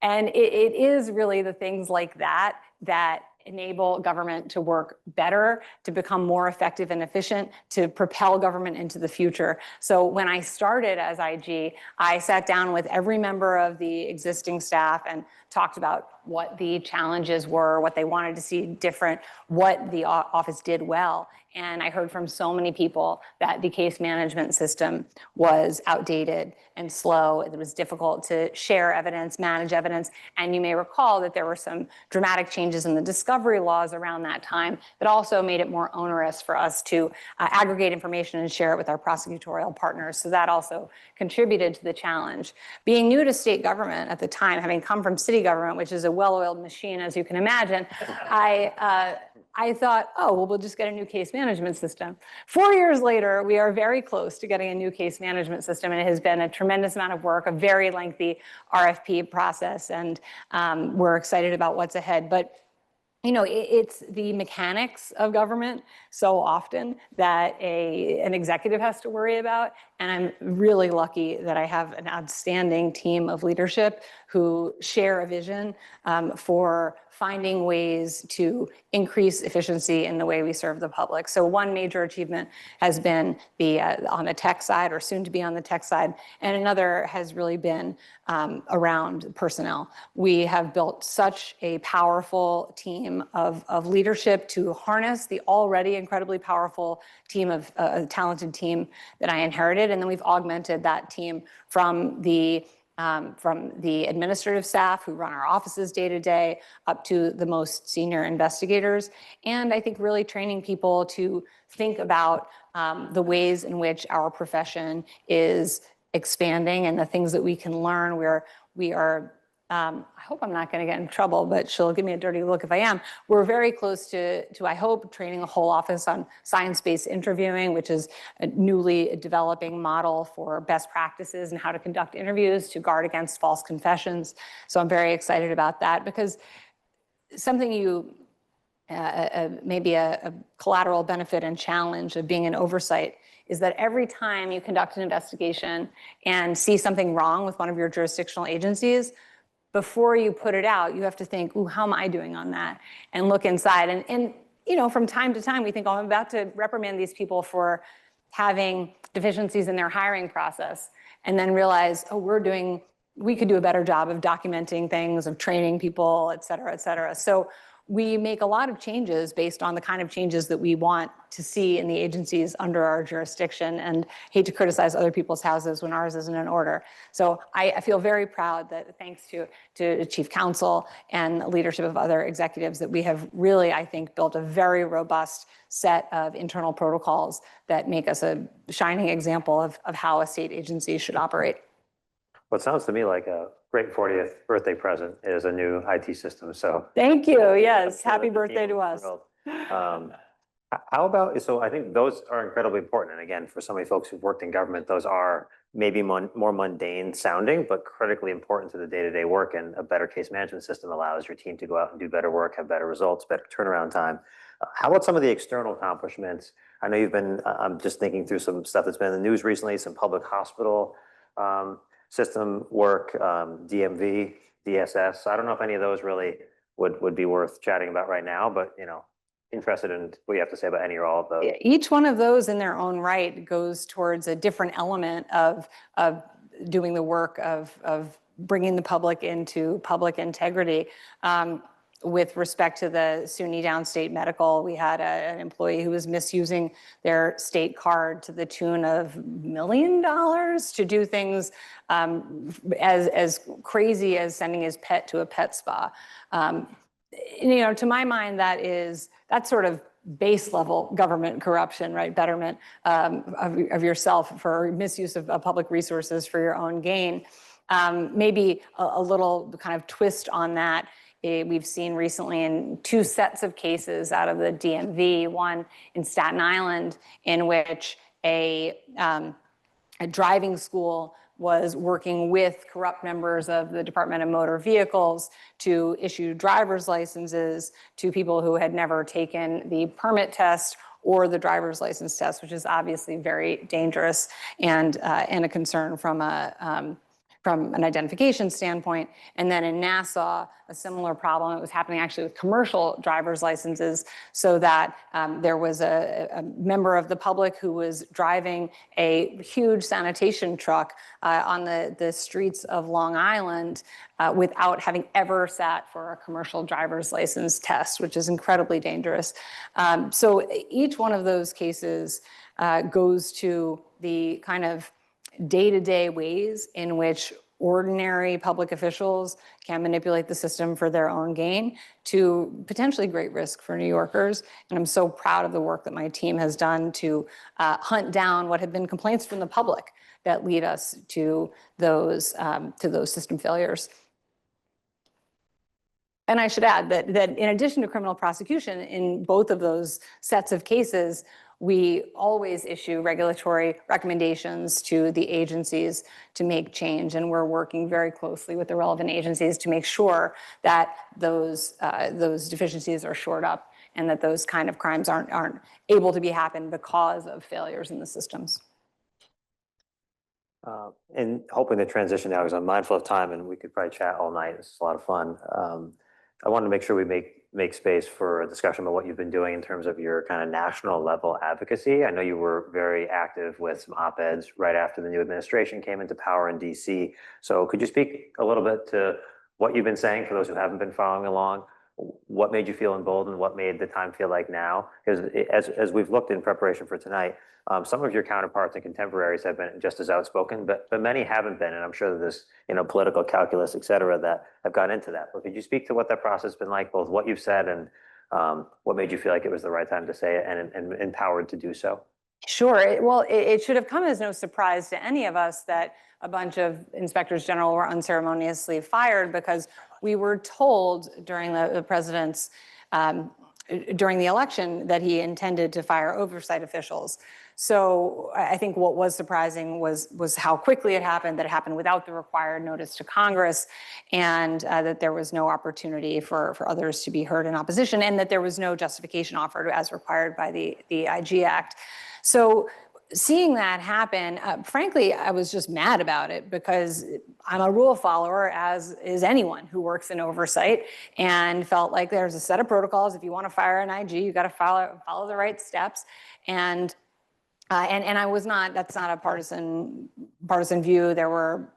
And it is really the things like that that enable government to work better, to become more effective and efficient, to propel government into the future. So when I started as IG, I sat down with every member of the existing staff and talked about what the challenges were, what they wanted to see different, what the office did well. And I heard from so many people that the case management system was outdated and slow. It was difficult to share evidence, manage evidence. And you may recall that there were some dramatic changes in the discovery laws around that time that also made it more onerous for us to aggregate information and share it with our prosecutorial partners. So that also contributed to the challenge. Being new to state government at the time, having come from city government, which is a well-oiled machine, as you can imagine, I thought, oh, well, we'll just get a new case management system. 4 years later, we are very close to getting a new case management system, and it has been a tremendous amount of work, a very lengthy RFP process, and we're excited about what's ahead. But you know, it's the mechanics of government so often that an executive has to worry about. And I'm really lucky that I have an outstanding team of leadership who share a vision for finding ways to increase efficiency in the way we serve the public. So one major achievement has been on the tech side, or soon to be on the tech side, and another has really been around personnel. We have built such a powerful team of leadership to harness the already incredibly powerful team of talented team that I inherited, and then we've augmented that team from the administrative staff who run our offices day to day up to the most senior investigators. And I think really training people to think about the ways in which our profession is expanding and the things that we can learn. We are I hope I'm not going to get in trouble, but she'll give me a dirty look if I am. We're very close to I hope, training a whole office on science-based interviewing, which is a newly developing model for best practices and how to conduct interviews to guard against false confessions. So I'm very excited about that, because something maybe a collateral benefit and challenge of being an oversight is that every time you conduct an investigation and see something wrong with one of your jurisdictional agencies, before you put it out, you have to think, ooh, how am I doing on that? And look inside. And you know, from time to time, we think, oh, I'm about to reprimand these people for having deficiencies in their hiring process. And then realize, oh, we're doing we could do a better job of documenting things, of training people, et cetera, et cetera. So we make a lot of changes based on the kind of changes that we want to see in the agencies under our jurisdiction, and hate to criticize other people's houses when ours isn't in order. So I feel very proud that thanks to Chief Counsel and the leadership of other executives that we have really, I think, built a very robust set of internal protocols that make us a shining example of how a state agency should operate. What sounds to me like a great 40th birthday present is a new IT system, so. Thank you, yes, I'm sure happy the team birthday to will be us. thrilled. How about, so I think those are incredibly important. And again, for so many folks who've worked in government, those are maybe more mundane sounding, but critically important to the day-to-day work. And a better case management system allows your team to go out and do better work, have better results, better turnaround time. How about some of the external accomplishments? I know you've been, I'm just thinking through some stuff that's been in the news recently, some public hospital system work, DMV, DSS. I don't know if any of those really would be worth chatting about right now, but interested in what you have to say about any or all of those. Each one of those in their own right goes towards a different element of doing the work of bringing the public into public integrity. With respect to the SUNY Downstate Medical, we had an employee who was misusing their state card to the tune of $1 million to do things as crazy as sending his pet to a pet spa. To my mind, that's sort of base level government corruption, right? Betterment of yourself for misuse of public resources for your own gain. Maybe a little kind of twist on that. We've seen recently in 2 sets of cases out of the DMV, one in Staten Island, in which a driving school was working with corrupt members of the Department of Motor Vehicles to issue driver's licenses to people who had never taken the permit test or the driver's license test, which is obviously very dangerous and a concern from an identification standpoint. And then in Nassau, a similar problem. It was happening actually with commercial driver's licenses, so that there was a member of the public who was driving a huge sanitation truck on the streets of Long Island without having ever sat for a commercial driver's license test, which is incredibly dangerous. So each one of those cases goes to the kind of day-to-day ways in which ordinary public officials can manipulate the system for their own gain, to potentially great risk for New Yorkers. And I'm so proud of the work that my team has done to hunt down what had been complaints from the public that lead us to those system failures. And I should add that in addition to criminal prosecution, in both of those sets of cases, we always issue regulatory recommendations to the agencies to make change, and we're working very closely with the relevant agencies to make sure that those deficiencies are shored up and that those kind of crimes aren't able to happen because of failures in the systems. And hoping to transition now, because I'm mindful of time and we could probably chat all night. This is a lot of fun. I wanted to make sure we make space for a discussion about what you've been doing in terms of your kind of national level advocacy. I know you were very active with some op-eds right after the new administration came into power in DC. So could you speak a little bit to what you've been saying for those who haven't been following along? What made you feel emboldened? What made the time feel like now? Because as we've looked in preparation for tonight, some of your counterparts and contemporaries have been just as outspoken, but many haven't been. And I'm sure that there's political calculus, et cetera, that have gone into that. But could you speak to what that process has been like, both what you've said and what made you feel like it was the right time to say it and empowered to do so? Sure. Well, it should have come as no surprise to any of us that a bunch of inspectors general were unceremoniously fired, because we were told during the president's during the election that he intended to fire oversight officials. So I think what was surprising was how quickly it happened, that it happened without the required notice to Congress, and that there was no opportunity for others to be heard in opposition, and that there was no justification offered as required by the IG Act. So seeing that happen, frankly, I was just mad about it, because I'm a rule follower, as is anyone who works in oversight, and felt like there's a set of protocols. If you want to fire an IG, you got to follow the right steps. And And I was not, that's not a partisan view. There were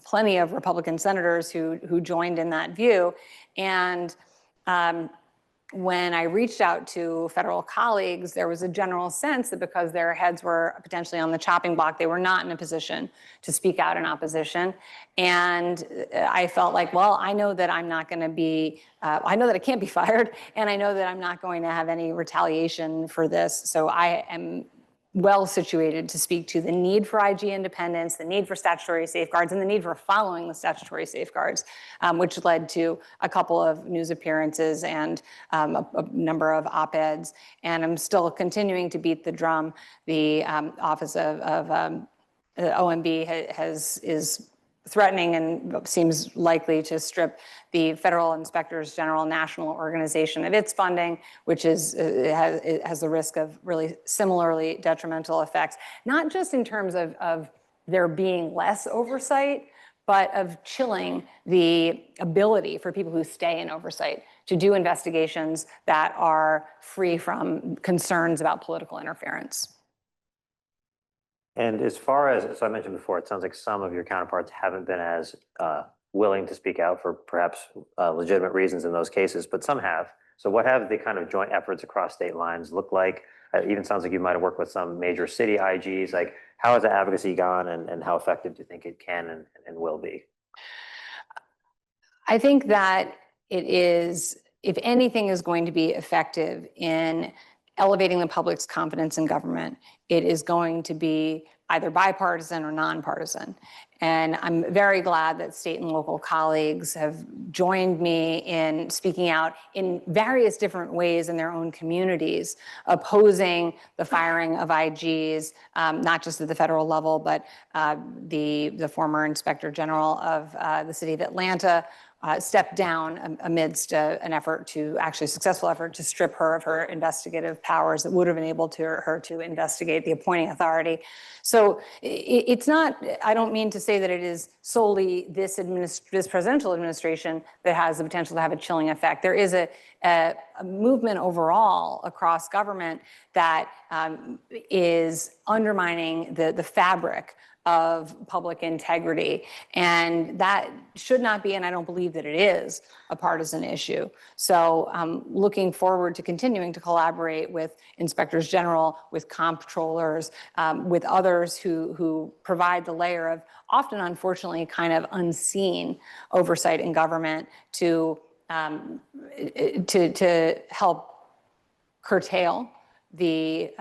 plenty of Republican senators who joined in that view. And when I reached out to federal colleagues, there was a general sense that because their heads were potentially on the chopping block, they were not in a position to speak out in opposition. And I felt like, well, I know that I'm not going to be, I know that I can't be fired, and I know that I'm not going to have any retaliation for this. So I am well situated to speak to the need for IG independence, the need for statutory safeguards, and the need for following the statutory safeguards, which led to a couple of news appearances and a number of op-eds. And I'm still continuing to beat the drum. The Office of OMB is threatening and seems likely to strip the Federal Inspectors General National Organization of its funding, which has the risk of really similarly detrimental effects, not just in terms of there being less oversight, but of chilling the ability for people who stay in oversight to do investigations that are free from concerns about political interference. And as far as, so I mentioned before, it sounds like some of your counterparts haven't been as willing to speak out for perhaps legitimate reasons in those cases, but some have. So what have the kind of joint efforts across state lines looked like? It even sounds like you might have worked with some major city IGs. Like, how has the advocacy gone, and how effective do you think it can and will be? I think that it is, if anything is going to be effective in elevating the public's confidence in government, it is going to be either bipartisan or nonpartisan. And I'm very glad that state and local colleagues have joined me in speaking out in various different ways in their own communities, opposing the firing of IGs, not just at the federal level, but the former Inspector General of the city of Atlanta stepped down amidst an effort to, actually a successful effort to strip her of her investigative powers that would have enabled her to investigate the appointing authority. So it's not, I don't mean to say that it is solely this presidential administration that has the potential to have a chilling effect. There is a movement overall across government that is undermining the fabric of public integrity. And that should not be, and I don't believe that it is, a partisan issue. So I'm looking forward to continuing to collaborate with inspectors general, with comptrollers, with others who provide the layer of often, unfortunately, kind of unseen oversight in government to help curtail the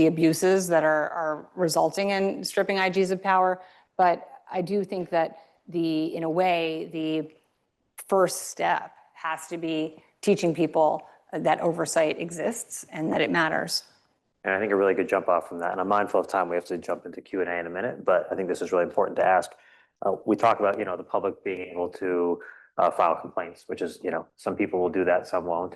abuses that are resulting in stripping IGs of power. But I do think that in a way, the first step has to be teaching people that oversight exists and that it matters. And I think a really good jump off from that, and I'm mindful of time, we have to jump into Q&A in a minute, but I think this is really important to ask. We talk about, the public being able to file complaints, which is, some people will do that, some won't.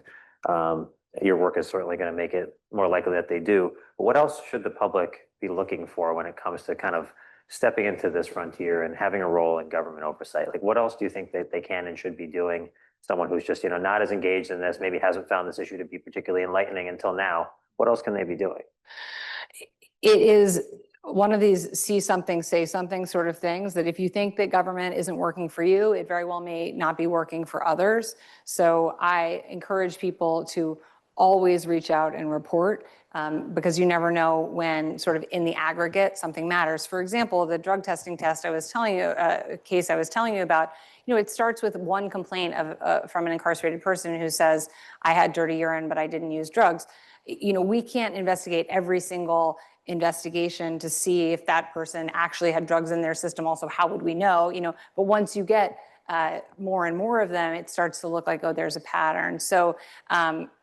Your work is certainly going to make it more likely that they do. But what else should the public be looking for when it comes to kind of stepping into this frontier and having a role in government oversight? Like, what else do you think that they can and should be doing? Someone who's just, not as engaged in this, maybe hasn't found this issue to be particularly enlightening until now. What else can they be doing? It is one of these see something, say something sort of things that if you think that government isn't working for you, it very well may not be working for others. So I encourage people to always reach out and report because you never know when sort of in the aggregate something matters. For example, the drug testing test I was telling you, case I was telling you about, it starts with one complaint from an incarcerated person who says, I had dirty urine, but I didn't use drugs. We can't investigate every single investigation to see if that person actually had drugs in their system. Also, how would we know? But once you get more and more of them, it starts to look like, oh, there's a pattern. So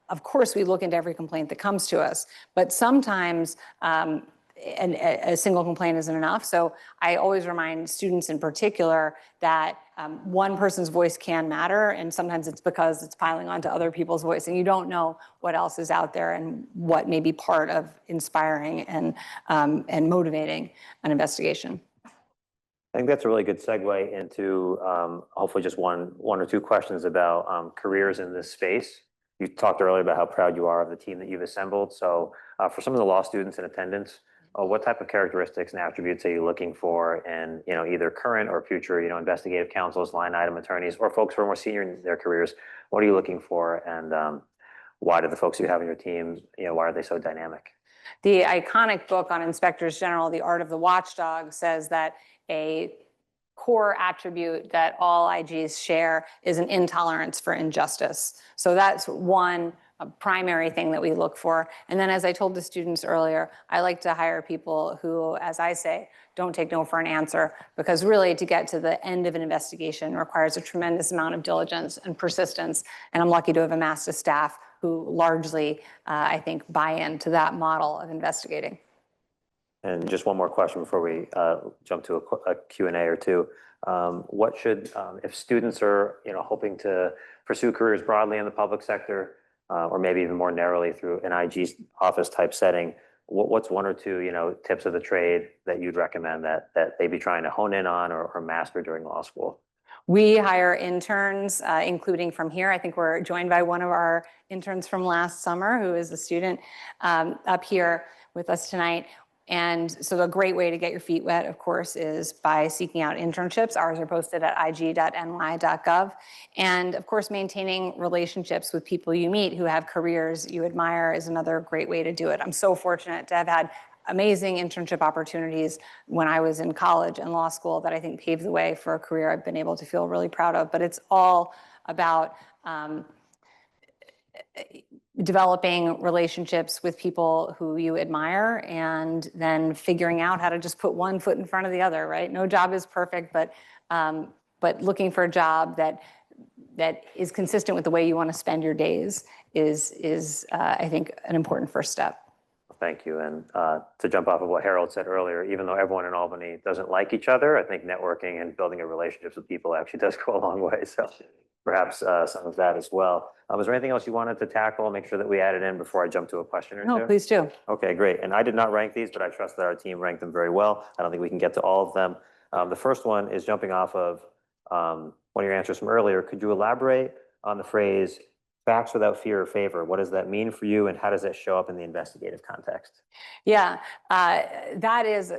of course, we look into every complaint that comes to us, but sometimes a single complaint isn't enough. So I always remind students in particular that one person's voice can matter, and sometimes it's because it's piling onto other people's voice, and you don't know what else is out there and what may be part of inspiring and motivating an investigation. I think that's a really good segue into hopefully just one or two questions about careers in this space. You talked earlier about how proud you are of the team that you've assembled. So for some of the law students in attendance, what type of characteristics and attributes are you looking for in, either current or future, investigative counsels, line item attorneys, or folks who are more senior in their careers? What are you looking for, and why do the folks you have on your team, why are they so dynamic? The iconic book on inspectors general, The Art of the Watchdog, says that a core attribute that all IGs share is an intolerance for injustice. So that's one primary thing that we look for. And then, as I told the students earlier, I like to hire people who, as I say, don't take no for an answer, because really to get to the end of an investigation requires a tremendous amount of diligence and persistence. And I'm lucky to have amassed a staff who largely, I think, buy into that model of investigating. And just one more question before we jump to a Q&A or two. What should, if students are, hoping to pursue careers broadly in the public sector, or maybe even more narrowly through an IG office type setting, what's one or two, tips of the trade that you'd recommend that they be trying to hone in on or master during law school? We hire interns, including from here. I think we're joined by one of our interns from last summer, who is a student up here with us tonight. And so a great way to get your feet wet, of course, is by seeking out internships. Ours are posted at ig.ny.gov. And of course, maintaining relationships with people you meet who have careers you admire is another great way to do it. I'm so fortunate to have had amazing internship opportunities when I was in college and law school that I think paved the way for a career I've been able to feel really proud of. But it's all about developing relationships with people who you admire, and then figuring out how to just put one foot in front of the other, right? No job is perfect, but looking for a job that is consistent with the way you want to spend your days is I think, an important first step. Thank you. And to jump off of what Harold said earlier, even though everyone in Albany doesn't like each other, I think networking and building a relationships with people actually does go a long way. So perhaps some of that as well. Is there anything else you wanted to tackle? Make sure that we added in before I jump to a question or two? No, please do. Okay, great. And I did not rank these, but I trust that our team ranked them very well. I don't think we can get to all of them. The first one is jumping off of one of your answers from earlier. Could you elaborate on the phrase facts without fear or favor? What does that mean for you, and how does that show up in the investigative context? Yeah, that is,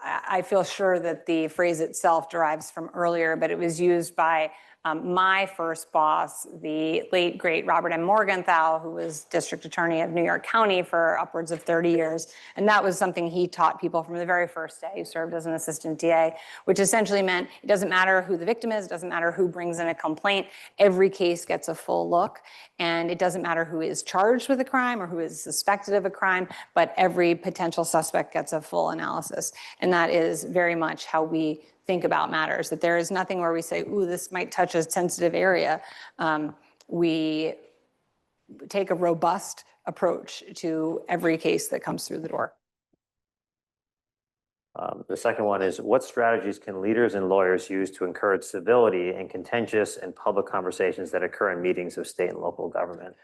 I feel sure that the phrase itself derives from earlier, but it was used by my first boss, the late, great Robert M. Morgenthau, who was district attorney of New York County for upwards of 30 years. And that was something he taught people from the very first day. He served as an assistant DA, which essentially meant it doesn't matter who the victim is, it doesn't matter who brings in a complaint, every case gets a full look. And it doesn't matter who is charged with a crime or who is suspected of a crime, but every potential suspect gets a full analysis. And that is very much how we think about matters, that there is nothing where we say, ooh, this might touch a sensitive area. We take a robust approach to every case that comes through the door. The second one is, what strategies can leaders and lawyers use to encourage civility in contentious and public conversations that occur in meetings of state and local government?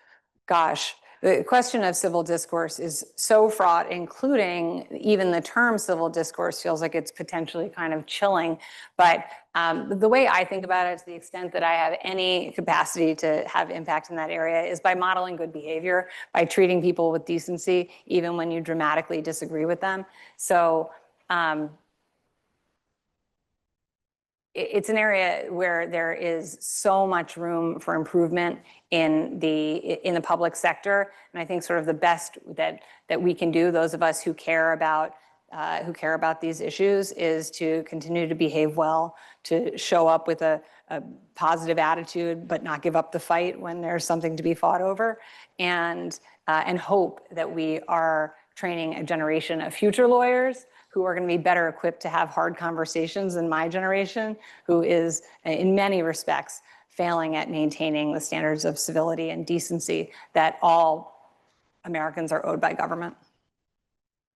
Gosh, the question of civil discourse is so fraught, including even the term civil discourse feels like it's potentially kind of chilling. But the way I think about it, to the extent that I have any capacity to have impact in that area, is by modeling good behavior, by treating people with decency, even when you dramatically disagree with them. So it's an area where there is so much room for improvement in the public sector, and I think sort of the best that we can do, those of us who care about these issues, is to continue to behave well, to show up with a positive attitude, but not give up the fight when there's something to be fought over, and hope that we are training a generation of future lawyers who are going to be better equipped to have hard conversations than my generation, who is, in many respects, failing at maintaining the standards of civility and decency that all Americans are owed by government.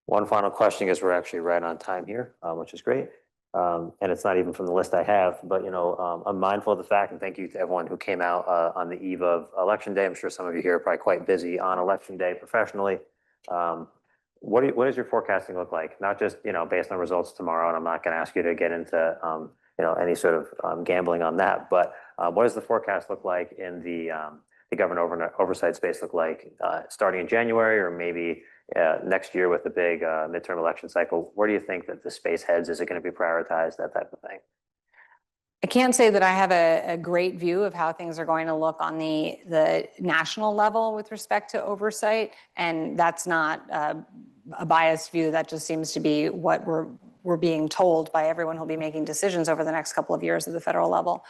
One final question, because we're actually right on time here, which is great. And it's not even from the list I have, but I'm mindful of the fact, and thank you to everyone who came out on the eve of Election Day. I'm sure some of you here are probably quite busy on Election Day professionally. What does your forecasting look like? Not just based on results tomorrow, and I'm not going to ask you to get into any sort of gambling on that. But what does the forecast look like in the the government oversight space look like starting in January or maybe next year with the big midterm election cycle? Where do you think that the space heads? Is it going to be prioritized, that type of thing? I can't say that I have a great view of how things are going to look on the national level with respect to oversight, and that's not a biased view. That just seems to be what we're being told by everyone who'll be making decisions over the next couple of years at the federal level.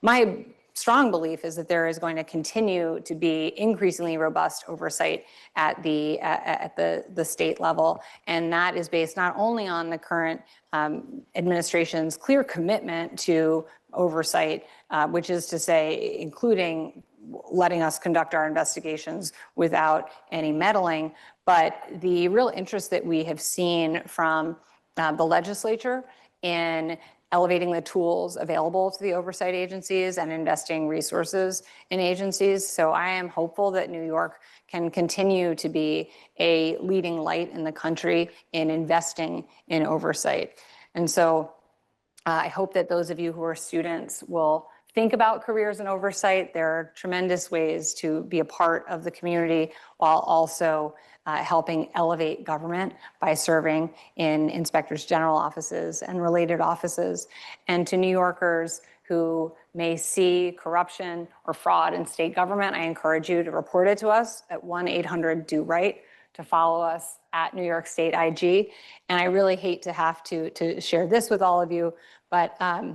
My strong belief is that there is going to continue to be increasingly robust oversight at the state level, and that is based not only on the current administration's clear commitment to oversight, which is to say, including letting us conduct our investigations without any meddling, but the real interest that we have seen from the legislature in elevating the tools available to the oversight agencies and investing resources in agencies. So I am hopeful that New York can continue to be a leading light in the country in investing in oversight. And so I hope that those of you who are students will think about careers in oversight. There are tremendous ways to be a part of the community while also helping elevate government by serving in inspectors general offices and related offices. And to New Yorkers who may see corruption or fraud in state government, I encourage you to report it to us at 1-800-DO-RIGHT, to follow us at New York State IG. And I really hate to have to share this with all of you, but I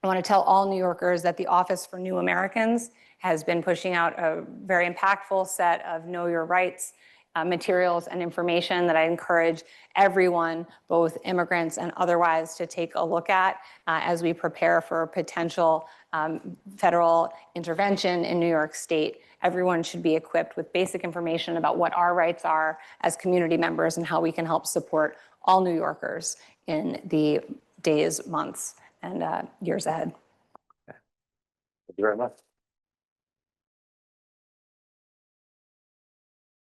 want to tell all New Yorkers that the Office for New Americans has been pushing out a very impactful set of Know Your Rights materials and information that I encourage everyone, both immigrants and otherwise, to take a look at as we prepare for potential federal intervention in New York State. Everyone should be equipped with basic information about what our rights are as community members and how we can help support all New Yorkers in the days, months, and years ahead. Thank you very much.